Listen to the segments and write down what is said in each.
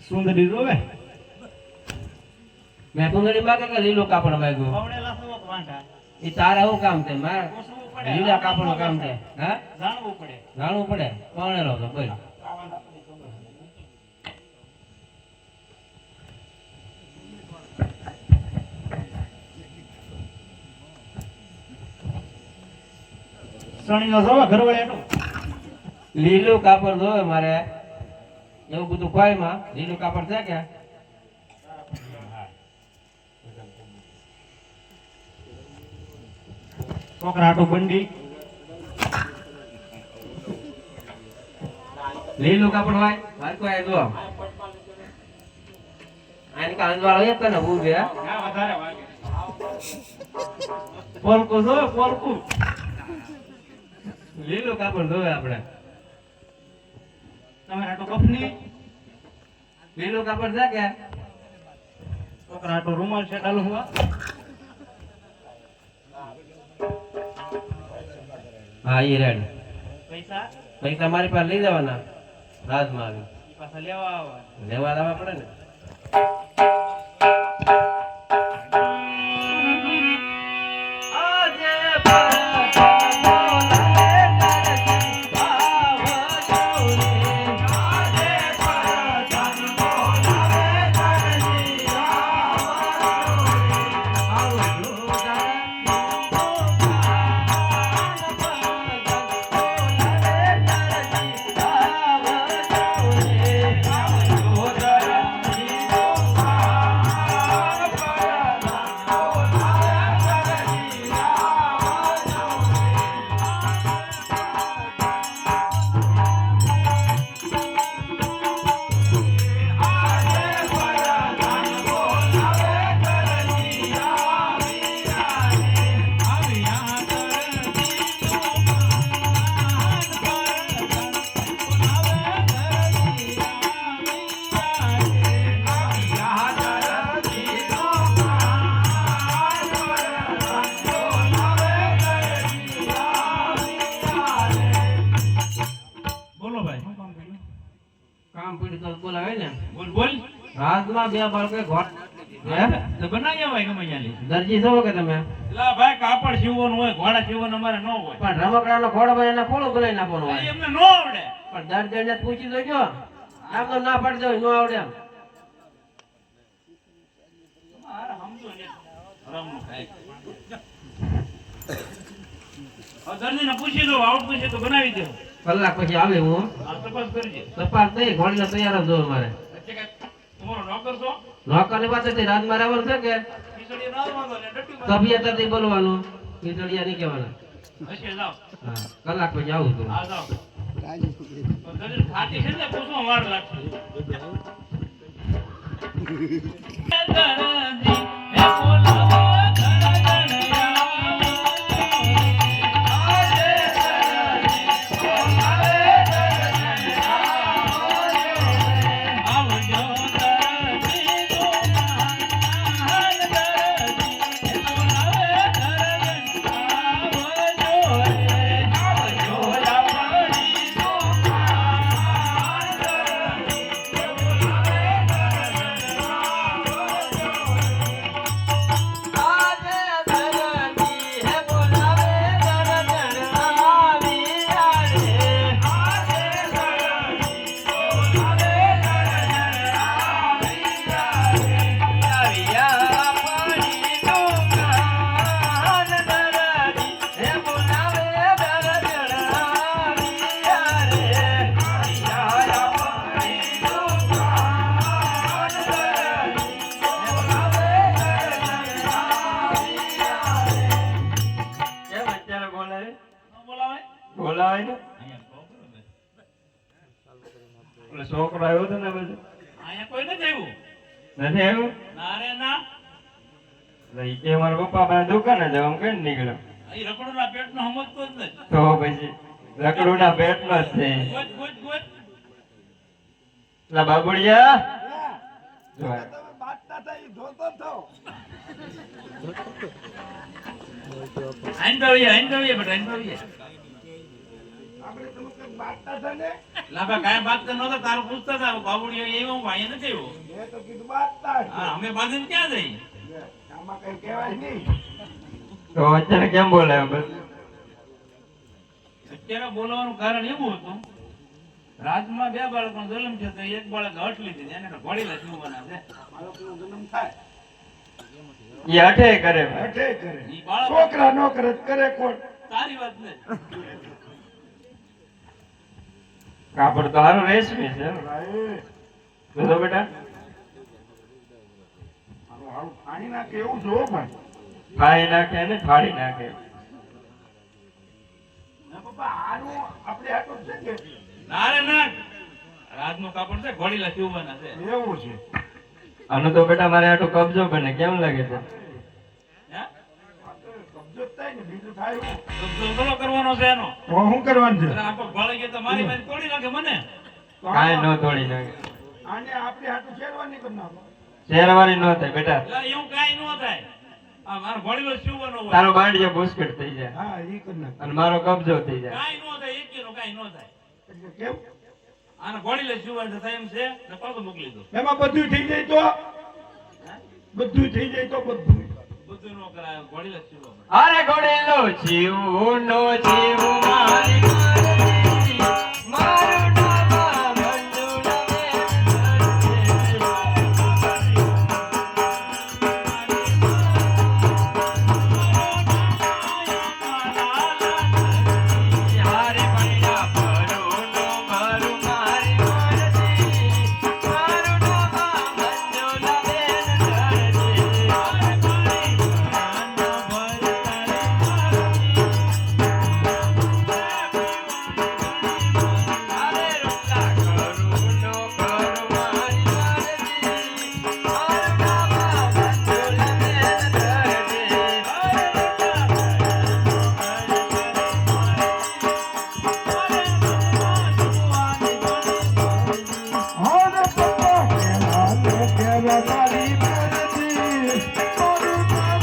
સુંદરી રોવે મેં સુંદરી માં કે લીલો કાપડ માંગ્યો પવણેલા સુવક વાંઢા એ તારા હું કામ છે મારે લીલા કાપડ નું કામ છે હા જાણવું પડે પવણેલો તો બોલ સણીનો જોવા ઘરવાળાનો લીલું કાપડ જોવે મારે એવું બધું કોઈ માં લીલું કાપડ છે કે છોકરા આટો બંડી લીલું કાપડ હોય મારે કોઈ જો આને કાંદ વાળો એક ને ઉભે વધારે વાગે પોલકું જોવે પોલકું લીલું કાપડ જોવે આપણે તમારે આટો કફની લીલું કાપડ છે કે છોકરા આટો રૂમાલ છે ડાલો હુઆ હા એ રેડી પૈસા પૈસા મારી પાસે લઈ જવાના રાજમાં આવી પાછા લેવા આવવા પડે ને રાજમાં બે બાળકો ઘોટ તો બનાવ્યા હોય ગમે ત્યાંથી દરજી છો કે તમે એલા ભાઈ કાપડ સીવવાનું હોય ઘોડા સીવવાનું અમારે ન હોય પણ રમકડાનો ઘોડો બનાવીને ખોળો બનાવી નાખવાનો હોય એમને ન આવડે પણ દરજીને પૂછી જોજો આમ તો ના પડજો ન આવડે એમ મારે સમજો ને રમનું ખાય દરજીને પૂછી દો આવડતું છે તો બનાવી દો કલાક પછી આવે હું તપાસ કરજે તપાસ થઈ ઘોડીને તૈયાર જ જોવે મારે તમારો નોકર છો નોકર ની પાસેથી રાજમાં રહેવાનું છે કે ખીચડી ના માંગો ને ડટ્ટી તબિયતથી બોલવાનું ખીચડિયા નહીં કહેવાના હશે જાઓ હા કલાક પછી આવું છું આ જાઓ દરજી ફાટી છે ને પૂછવા વાર લાગશે બોલાવાય ને અહીંયા છોકરો ને. ઓલો છોકરો આવ્યો હતો ને બધું અહીંયા કોઈ નથી આવ્યું. નથી આવ્યો ના રે ના. એટલે ઈ કે મારા પપ્પા પાસે દુકાને જવા કઈ નીકળ્યો અહીં રખડુના પેટનો સમજતો જ નથી. તો પછી રકડુના પેટનો જ છે ગોત, ગોત, ગોત. એટલે બાબુડિયા જો આ. આઈને ભાવીએ, આઈને ભાવીએ બેટા, આઈને ભાવીએ. લાભા કાંઈ બાત તો નહોતા, તારું પૂછતા હતા, બાબુડીઓ એવો હું અહીંયા નથી આવ્યો. હા, અમે બાંધીને ક્યાં જઈએ? તો અત્યારે કેમ બોલાયો બસ અત્યારે બોલવાનું કારણ એવું હતું, રાજમાં 2 બાળકોનો જન્મ છે, તો એક બાળક હઠ લીધી, એને ઘોડી લખી બનાવે. ઈ અઠે કરે ઈ બાળક છોકરા નો કરે તો કરે કોણ? તારી વાત ને. કાપડ તો હારું રેશમી છે બધો બેટા હારું પાણી નાખે એવું જોવો ભાઈ. ખાઈ નાખે ને ફાડી નાખે ના પપ્પા હારું આપણે આટલું છે કે ના રે ના, રાજનું કાપડ છે, ઘોડી લખી બનાવે છે. એવું છે. આનો તો બેટા મારે આટલો કબજો બને કેમ લાગે છે હે? કબજો જ થાય ને બીજું થાય શું? તો ધંધો કરવાનો છે એનો. તો શું કરવાનું છે? અરે આ તો ભાળી ગયો તો મારી પાસે તોડી નાખે મને. કાંઈ ન તોડી નાખે આને આપણે હાટું શેરવાની કરી નાખો. શેરવાની ન થાય બેટા એટલે એવું કાંઈ ન થાય. આ મારો ઘોડી વસ્તુ સીવવાનો હોય. તારો બાંડિયો બુસ્કેટ થઈ જાય હા ઈ કરી નાખો. અને મારો કબજો થઈ જાય કાંઈ ન થાય, એકેયનું કાંઈ ન થાય. એટલે કેમ? આને ઘોડી લઈ સીવવાનું થાય એમ છે, ને પાછો મોકલી દો. એમાં બધું થઈ જાય તો બધું થઈ જાય તો બધું બધું ન કરાય, ઘોડી લઈ સીવવા પડે. અરે ઘોડેલો જીવું નો જીવું મારી મારી મારું નામ મંજુલા હારે પૈડા ભરું નો ભરું મારી મારી મારું નામ મંજુલા બેન ધરતી હારે હારે રોટલા કરું નો કરું મારી મારી મારું નામ મંજુલા બેન ધરતી હારે હારે પપ્પા કેવા નો કેવા મારી મરજી મારું નામ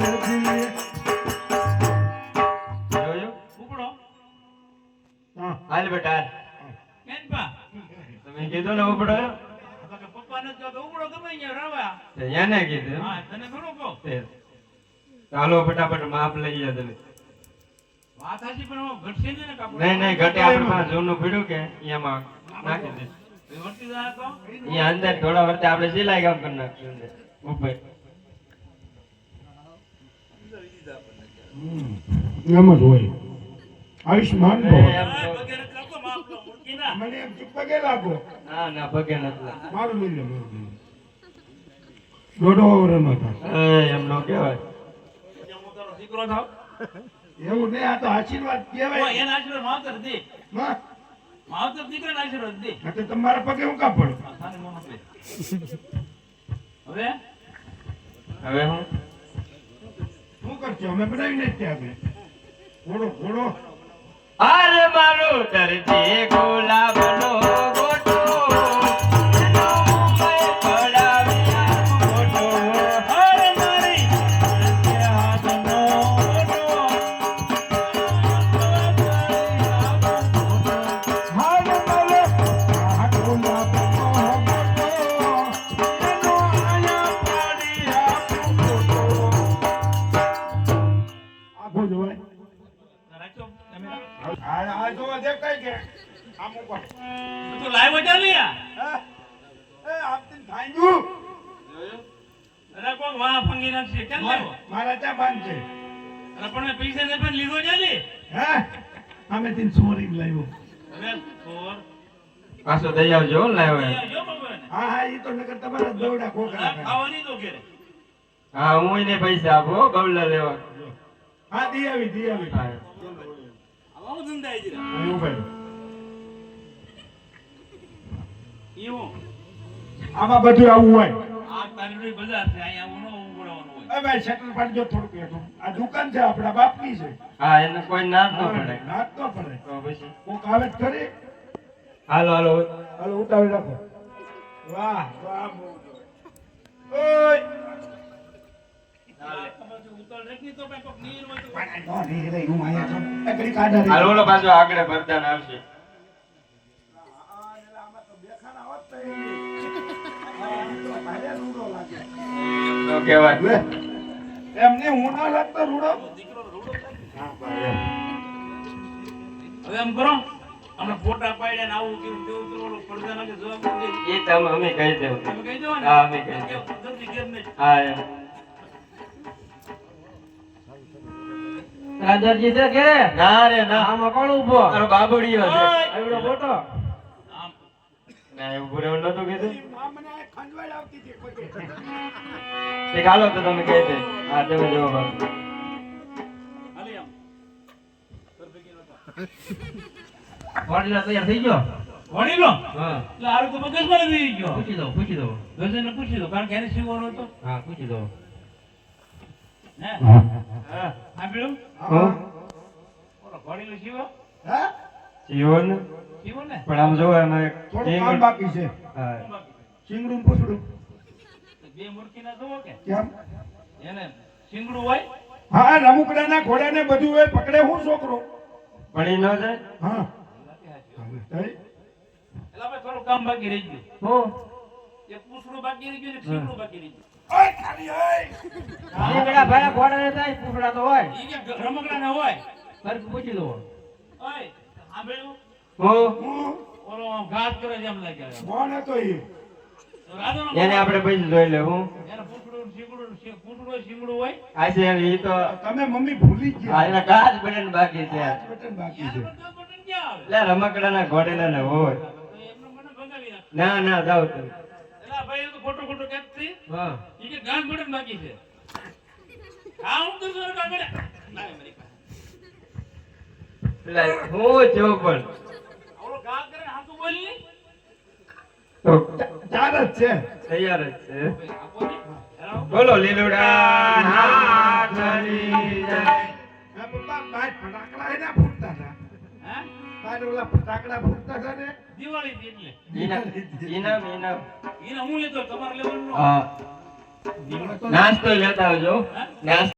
ધરતી. જોયું ઉપડો. હા હાલ બેટા કેમ પા? તમે કીધું ને ઉપડો આ તો કે પપ્પાને જ કહો તો ઉપડો ગમે અહીંયા રહેવા. એને કીધું હા, તને થોડું કહો. ચાલો ફટાફટ માપ લઈ ગયા તમે વાત સાચી, પણ એમાં ઘટશે નહીં ને કાપડ? નહીં નહીં ઘટે આપણે પાસે જૂનું પીડ્યું કે એમાં નાખી દે એ વર્તી જાય તો? અહીંયા અંદર થોડા વર્ષે આપણે સિલાઈ કામ કરી નાખશું અંદર ઉપર એમ જ હોય. આયુષ્માન ભવ. એમ હા, તો- વગેરે કરતો, માફ તો મૂકી ના. મને એમ ચૂપ પગે લાગો. ના ના પગે નથી મારું લઈ લે મારું લઈ લે. દોઢો વર્ષનો થાય. એમ નો કહેવાય જે હું તારો દીકરો થાવ. એવું નહીં, આ તો આશીર્વાદ તો કહેવાય. એના આશીર્વાદ માવતર દે. હા? માવતર દીકરાના આશીર્વાદ દે. આ તો તમારા પગે હું કાં પડું? આ સાને મોનો દે. હવે હવે હું શું કરશો? અમે બનાવીને જ ત્યાં આગળ. ઘોડો ઘોડો અરે મારું દર્દી ગુલાબનો ગોટો એનો મુંબઈ પડાવી આખું ગોટો અરે મારી હાથનો ઓટો. હાલ મારે હાથોમાં પગનો ઘોડો. એનો આયા પાડી આખું ઘોડો. આખો જોવાય. રાખજો કેમેરા. આ જોવા દેખાય કે આમ ઉપર. તું લાઈવ ચાલી આ. હા? એ આપતી થાંજ્યું. અરે કોણ વાહ ફંગી નાખશે કેમ લાવો? મારા ત્યાં બાંધ છે. અરે પણ મેં પૈસા ને પણ લીધો ચાલી. હે? અમે તીન સોરી લાવ્યો. અરે ચોર. પાછો દઈ આવજો હો, લાવ્યો એમ. જો ભગવાન. હા હા ઈ તો નકર તમારા દોડા ખોખરા આ ખાવાની તો ઘેરે. હા હું એને પૈસા આપો હો, બબલા લેવા હા દી આવી હા. આવો ધંધા છે એવું ભાઈ એવું આમાં બધું આવું હોય આ તારી બજાર છે અહીંયા આવું ન ઉગડવાનું હોય એ ભાઈ શટર પાડજો થોડુંક હેઠું. આ દુકાન છે આપણા બાપની છે હા એને કોઈ ના જ ન પડે નાત ન પડે તો પછી કોક આવે જ ખરી હાલો હાલો હાલો ઉતાવળ રાખો વાહ વાહ ઓય ઉતર રાખી તો કઈ નીર હોય તો નો ની રે હું આયા છું એ ઘડી કાઢા રે હાલો ઓલો પાછો આગળ વરદાન આવશે આમાં તો બેખાના હોત તો તો ભારે રૂડો લાગે એમ તો કહેવાય લે એમને હું ના લાગતો રૂડો દીકરો રૂડો થાય. હા ભાઈ હવે એમ કરો અમે ફોટા પાડ્યા ને આવું કેવું તેવું કરો ઓલો પડદા નાખે જવાબ દે એ તમે અમે કહી દેવું તમે કહી દેવો ને હા, અમે કહી કે દેવું. જલ્દી ઘેર નહીં હા એમ રાજાજી છે કે ના રે ના આમાં કોણ ઉભો તારો બાબુડીયો છે આવડો મોટો આમ ના એવું પૂરે નતું કીધું આ મને આ ખંજવાળ આવતી હતી કોઈ એક હાલો તો તમે કહી દે હા તમે જો બાબુ હાલી આમ સર ભેગી નતા વાડીલા તૈયાર થઈ ગયો વણી લો હા એટલે હારું તો મગજમાં નથી ગયો પૂછી દો ગજેને પૂછી દો કારણ કે એને શીખવાનો હતો હા પૂછી દો હે હા સાંભળ્યું હું ઓલો વણીલો શીવો હા જીવન શીવો ને પણ આમ જો એમાં એક થોડું કામ બાકી છે હા સિંગડું ને પૂછડું બે મૂર્તિ ના જોવો કે કેમ એને શીંગડું હોય હા રમુકડાના ઘોડાને બધું હોય પકડે હું છોકરો પડી ન જાય હા એટલે આપણે થોડું કામ બાકી રહી ગયું હો એક પૂછડું બાકી રહી ગયું ને એક શીંગડું બાકી રહી ગયું ઓય ખાલી ઓય લીમડા ભાડા ઘોડા ને થાય પૂછડા તો હોય ઈ કે રમકડા ના હોય ફરી પૂછી દો ઓય સાંભળ્યું હું હું ઓલો ઘાસ કરે છે એમ લાગે કોણ હતો ઈ તો રાજાનો એને આપણે પછી જોઈ લેવું એને પૂછડું શીંગડું પૂછડું શીંગડું હોય આ છે એ તો તમે મમ્મી ભૂલી હા ગયા એના કાચ બટન બાકી છે બટન બાકી છે બધા બટન ક્યાં આવે એટલે રમકડાના ઘોડેલા ને હોય તો એમને મને ભગાવી નાખ ના ના જાવ તમે એટલે આ ભાઈ એ તો ખોટું ખોટું કહેતી હા ઈ કે ગાન બટન બાકી છે આ હું કરજો ને કાગળ ના મારી પાસે એટલે હું જો પણ ઓલો ઘા કરે હાથું બોલી તો ચાર જ છે તૈયાર જ છે આપો ને હેલો બોલો લીલુડા નાચની જય હા પપ્પા બાય ફટાકડા એના ફૂટતા હતા હે બાય ઓલા ફટાકડા ફૂટતા હતા ને દિવાળી થી એટલે ઇનામ ઇનામ ઇનામ એને હું લેતો તમારે લેવાનું ન હા નાસ્તો લેતા આવજો નાસ્તો